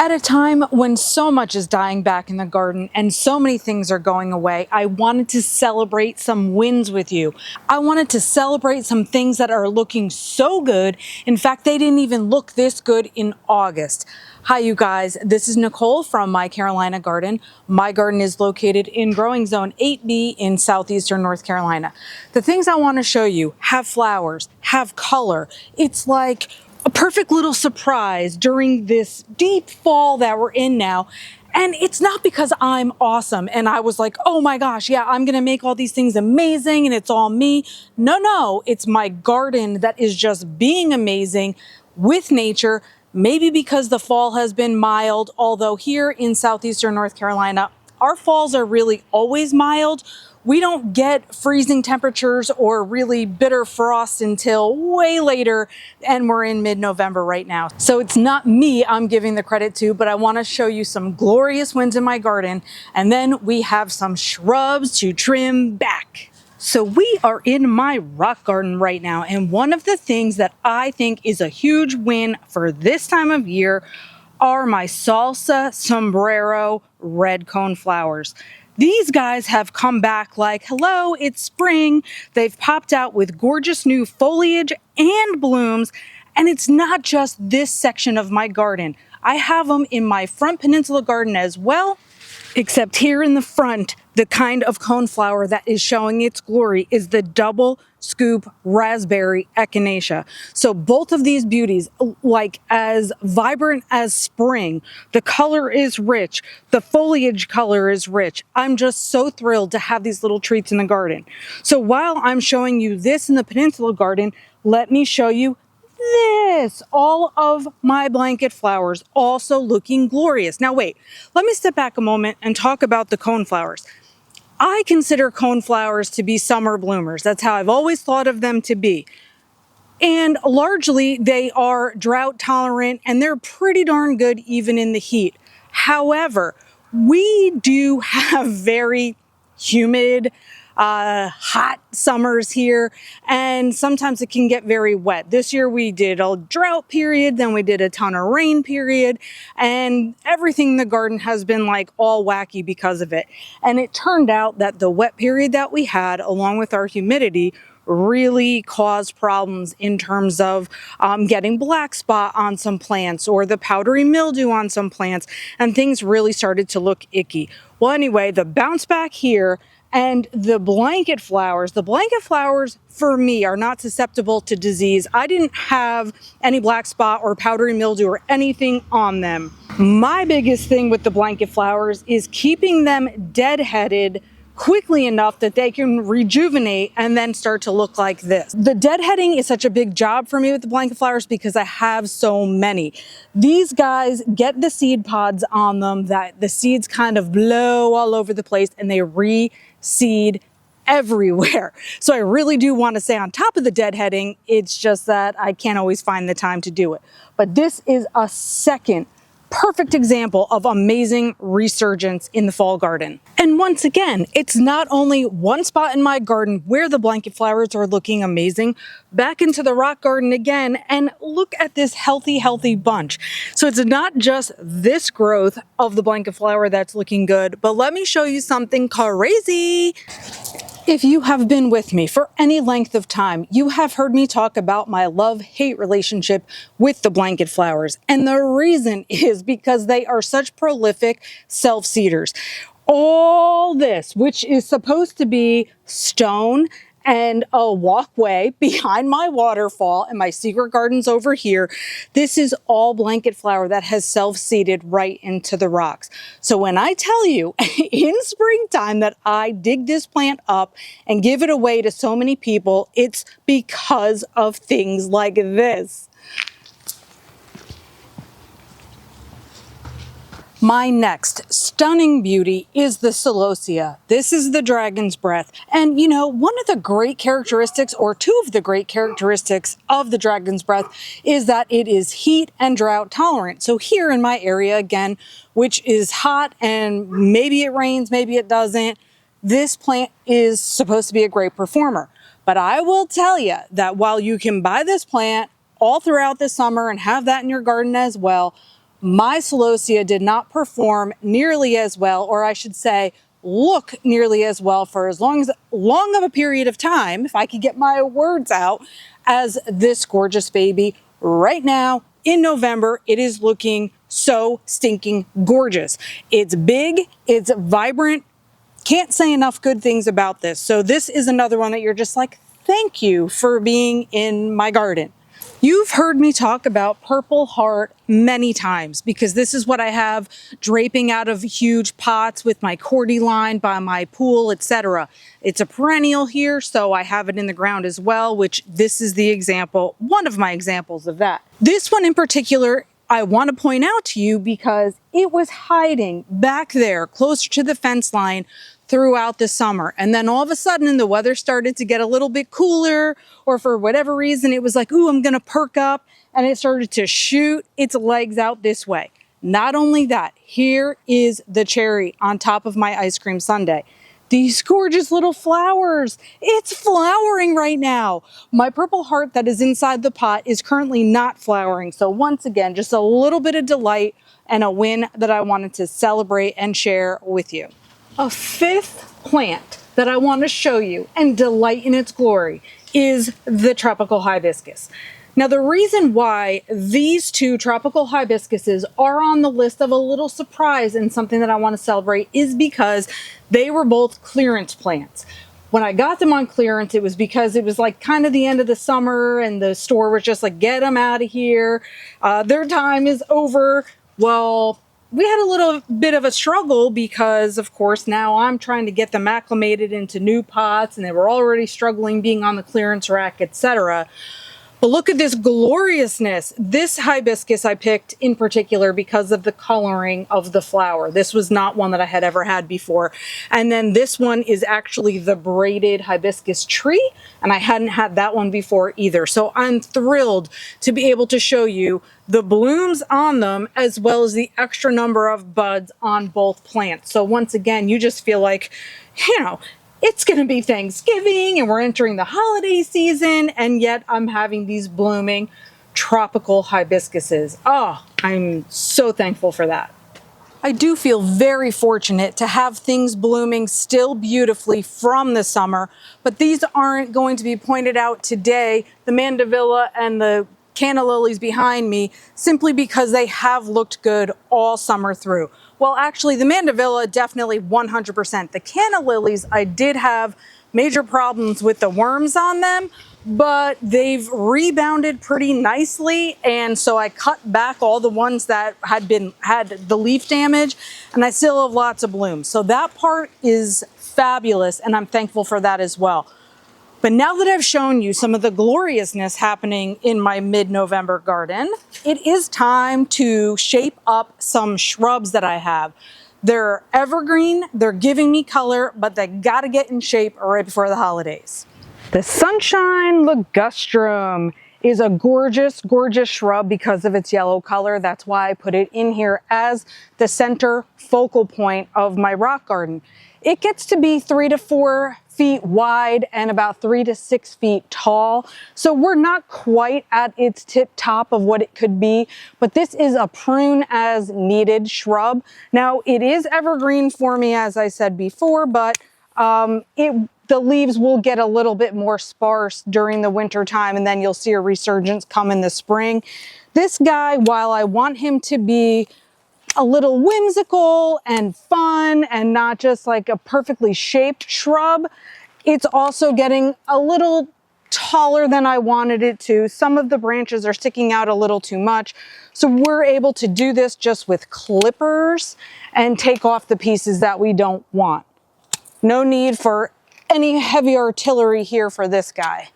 At a time when so much is dying back in the garden and so many things are going away, I wanted to celebrate some wins with you. I wanted to celebrate some things that are looking so good. In fact, they didn't even look this good in August. Hi, you guys. This is Nicole from My Carolina Garden. My garden is located in growing zone 8B in southeastern North Carolina. The things I want to show you have flowers, have color. It's like a perfect little surprise during this deep fall that we're in now. And it's not because I'm awesome and I was like, oh my gosh, yeah, I'm gonna make all these things amazing and it's all me. No, it's my garden that is just being amazing with nature. Maybe because the fall has been mild, although here in southeastern North Carolina, our falls are really always mild. We don't get freezing temperatures or really bitter frost until way later, and we're in mid-November right now. So it's not me I'm giving the credit to, but I want to show you some glorious wins in my garden, and then we have some shrubs to trim back. So we are in my rock garden right now, and one of the things that I think is a huge win for this time of year are my Salsa, Sombrero red cone flowers. These guys have come back like, hello, it's spring. They've popped out with gorgeous new foliage and blooms, and it's not just this section of my garden. I have them in my front peninsula garden as well, except here in the front, the kind of coneflower that is showing its glory is the double scoop raspberry echinacea. So both of these beauties, like as vibrant as spring, the color is rich, the foliage color is rich. I'm just so thrilled to have these little treats in the garden. So while I'm showing you this in the peninsula garden, let me show you this, all of my blanket flowers also looking glorious. Now wait, let me step back a moment and talk about the coneflowers. I consider coneflowers to be summer bloomers. That's how I've always thought of them to be. And largely they are drought tolerant and they're pretty darn good even in the heat. However, we do have very humid, hot summers here, and sometimes it can get very wet. This year we did a drought period, then we did a ton of rain period, and everything in the garden has been like all wacky because of it. And it turned out that the wet period that we had, along with our humidity, really caused problems in terms of getting black spot on some plants or the powdery mildew on some plants, and things really started to look icky. Well, anyway, the bounce back here and the blanket flowers for me are not susceptible to disease. I didn't have any black spot or powdery mildew or anything on them. My biggest thing with the blanket flowers is keeping them deadheaded quickly enough that they can rejuvenate and then start to look like this. The deadheading is such a big job for me with the blanket flowers because I have so many. These guys get the seed pods on them that the seeds kind of blow all over the place and they reseed everywhere. So I really do want to stay on top of the deadheading. It's just that I can't always find the time to do it. But this is a second perfect example of amazing resurgence in the fall garden. And once again, it's not only one spot in my garden where the blanket flowers are looking amazing. Back into the rock garden again, and look at this healthy bunch. So it's not just this growth of the blanket flower that's looking good, but let me show you something crazy. If you have been with me for any length of time, you have heard me talk about my love-hate relationship with the blanket flowers. And the reason is because they are such prolific self-seeders. All this, which is supposed to be stone and a walkway behind my waterfall and my secret gardens over here, this is all blanket flower that has self-seeded right into the rocks. So when I tell you in springtime that I dig this plant up and give it away to so many people, it's because of things like this. My next stunning beauty is the celosia. This is the dragon's breath. And you know, one of the great characteristics, or two of the great characteristics of the dragon's breath, is that it is heat and drought tolerant. So here in my area, again, which is hot and maybe it rains, maybe it doesn't, this plant is supposed to be a great performer. But I will tell you that while you can buy this plant all throughout the summer and have that in your garden as well, my celosia did not perform nearly as well, or I should say, look nearly as well for as long of a period of time, if I could get my words out, as this gorgeous baby. Right now in November, it is looking so stinking gorgeous. It's big, it's vibrant. Can't say enough good things about this. So this is another one that you're just like, thank you for being in my garden. You've heard me talk about Purple Heart many times because this is what I have draping out of huge pots with my cordy line by my pool, etc. It's a perennial here, so I have it in the ground as well, which this is the example, one of my examples of that. This one in particular, I want to point out to you because it was hiding back there closer to the fence line throughout the summer. And then all of a sudden the weather started to get a little bit cooler, or for whatever reason, it was like, ooh, I'm going to perk up, and it started to shoot its legs out this way. Not only that, here is the cherry on top of my ice cream sundae. These gorgeous little flowers. It's flowering right now. My Purple Heart that is inside the pot is currently not flowering. So once again, just a little bit of delight and a win that I wanted to celebrate and share with you. A fifth plant that I want to show you and delight in its glory is the tropical hibiscus. Now, the reason why these two tropical hibiscuses are on the list of a little surprise and something that I want to celebrate is because they were both clearance plants. When I got them on clearance, it was because it was like kind of the end of the summer and the store was just like, get them out of here. Their time is over. Well, we had a little bit of a struggle because, of course, now I'm trying to get them acclimated into new pots, and they were already struggling being on the clearance rack, etc. But look at this gloriousness. This hibiscus I picked in particular because of the coloring of the flower. This was not one that I had ever had before. And then this one is actually the braided hibiscus tree, and I hadn't had that one before either. So I'm thrilled to be able to show you the blooms on them as well as the extra number of buds on both plants. So once again, you just feel like, you know, it's going to be Thanksgiving and we're entering the holiday season, and yet I'm having these blooming tropical hibiscuses. Oh, I'm so thankful for that. I do feel very fortunate to have things blooming still beautifully from the summer, but these aren't going to be pointed out today, the Mandavilla and the canna lilies behind me, simply because they have looked good all summer through. Well, actually, the Mandavilla, definitely 100%. The canna lilies, I did have major problems with the worms on them, but they've rebounded pretty nicely. And so I cut back all the ones that had the leaf damage, and I still have lots of blooms. So that part is fabulous, and I'm thankful for that as well. But now that I've shown you some of the gloriousness happening in my mid-November garden, it is time to shape up some shrubs that I have. They're evergreen, they're giving me color, but they gotta get in shape right before the holidays. The Sunshine Ligustrum is a gorgeous, gorgeous shrub because of its yellow color. That's why I put it in here as the center focal point of my rock garden. It gets to be 3 to 4 feet wide and about 3 to 6 feet tall. So we're not quite at its tip top of what it could be, but this is a prune as needed shrub. Now it is evergreen for me, as I said before, but the leaves will get a little bit more sparse during the winter time, and then you'll see a resurgence come in the spring. This guy, while I want him to be a little whimsical and fun and not just like a perfectly shaped shrub, it's also getting a little taller than I wanted it to. Some of the branches are sticking out a little too much. So we're able to do this just with clippers and take off the pieces that we don't want. No need for any heavy artillery here for this guy.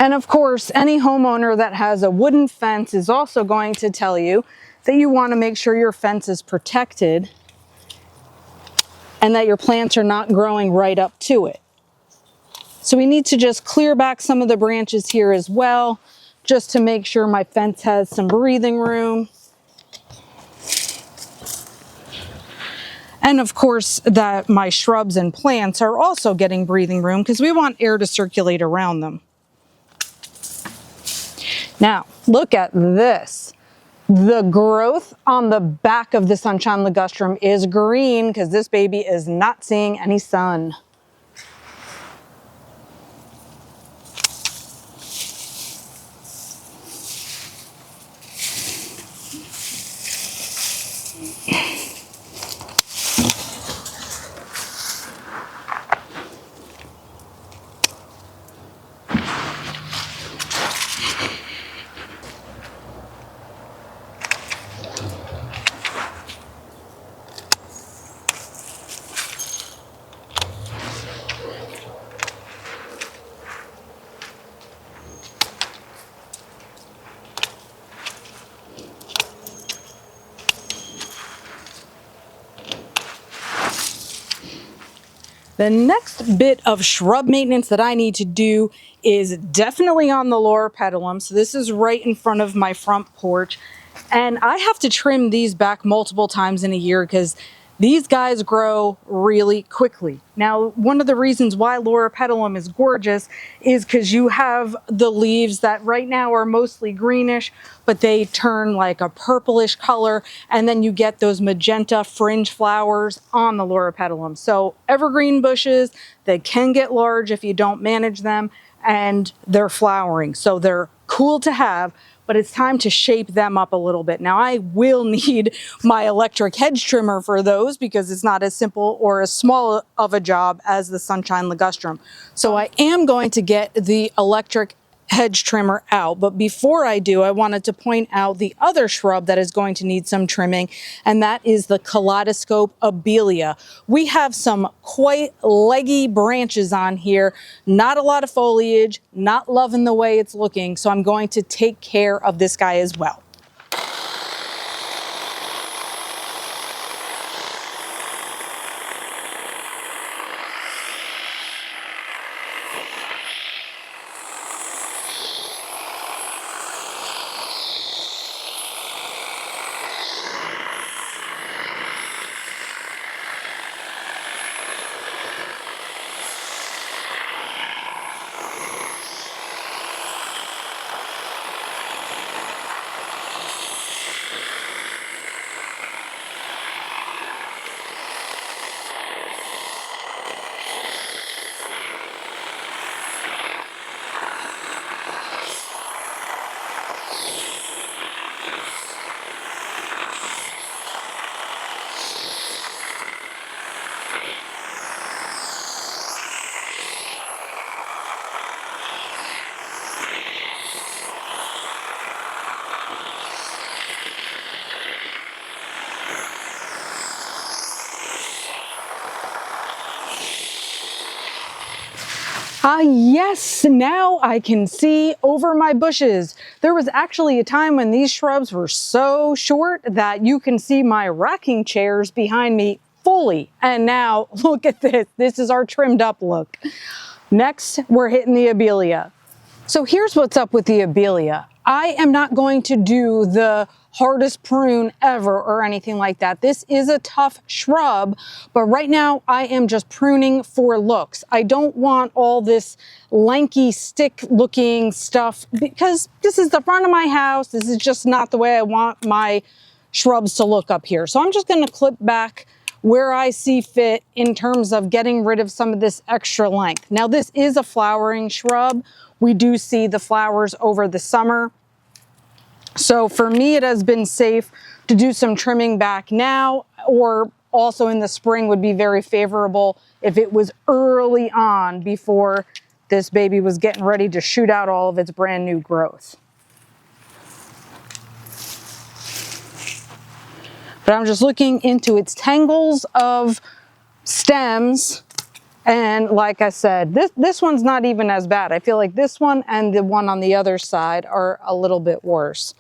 And of course, any homeowner that has a wooden fence is also going to tell you that you want to make sure your fence is protected and that your plants are not growing right up to it. So we need to just clear back some of the branches here as well, just to make sure my fence has some breathing room. And of course that my shrubs and plants are also getting breathing room because we want air to circulate around them. Now, look at this. The growth on the back of the Sunshine Ligustrum is green because this baby is not seeing any sun. The next bit of shrub maintenance that I need to do is definitely on the lower petalum. So this is right in front of my front porch. And I have to trim these back multiple times in a year because these guys grow really quickly. Now, one of the reasons why lower petalum is gorgeous is because you have the leaves that right now are mostly greenish, but they turn like a purplish color, and then you get those magenta fringe flowers on the lower petalum. So evergreen bushes, they can get large if you don't manage them, and they're flowering. So they're cool to have, but it's time to shape them up a little bit. Now I will need my electric hedge trimmer for those because it's not as simple or as small of a job as the Sunshine Ligustrum. So I am going to get the electric hedge trimmer out, but before I do, I wanted to point out the other shrub that is going to need some trimming, and that is the kaleidoscope Aelia. We have some quite leggy branches on here, not a lot of foliage, not loving the way it's looking, so I'm going to take care of this guy as well. Yes, now I can see over my bushes. There was actually a time when these shrubs were so short that you can see my rocking chairs behind me fully. And now look at this. This is our trimmed up look. Next, we're hitting the Aelia. So here's what's up with the Aelia. I am not going to do the hardest prune ever or anything like that. This is a tough shrub, but right now I am just pruning for looks. I don't want all this lanky stick looking stuff because this is the front of my house. This is just not the way I want my shrubs to look up here. So I'm just going to clip back where I see fit in terms of getting rid of some of this extra length. Now this is a flowering shrub. We do see the flowers over the summer. So for me, it has been safe to do some trimming back now, or also in the spring would be very favorable if it was early on before this baby was getting ready to shoot out all of its brand new growth. But I'm just looking into its tangles of stems. And like I said, this one's not even as bad. I feel like this one and the one on the other side are a little bit worse.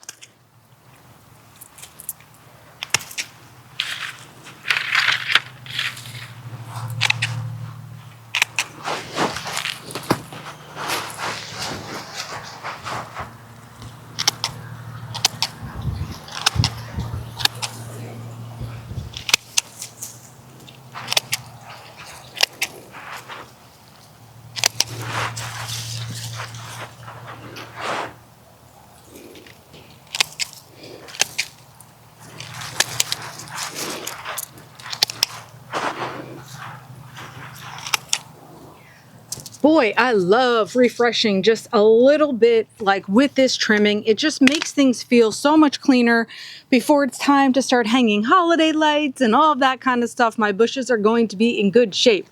Boy, I love refreshing just a little bit, like with this trimming. It just makes things feel so much cleaner before it's time to start hanging holiday lights and all of that kind of stuff. My bushes are going to be in good shape.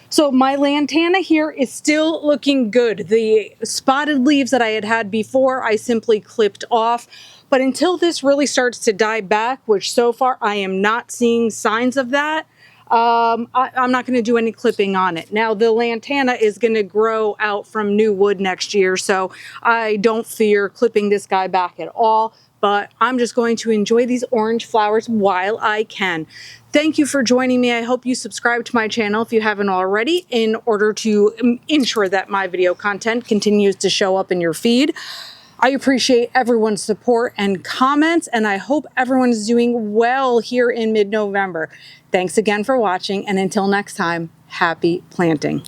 So my lantana here is still looking good. The spotted leaves that I had before, I simply clipped off. But until this really starts to die back, which so far I am not seeing signs of that, I'm not going to do any clipping on it. Now, the lantana is going to grow out from new wood next year, so I don't fear clipping this guy back at all, but I'm just going to enjoy these orange flowers while I can. Thank you for joining me. I hope you subscribe to my channel if you haven't already in order to ensure that my video content continues to show up in your feed. I appreciate everyone's support and comments, and I hope everyone is doing well here in mid-November. Thanks again for watching, and until next time, happy planting.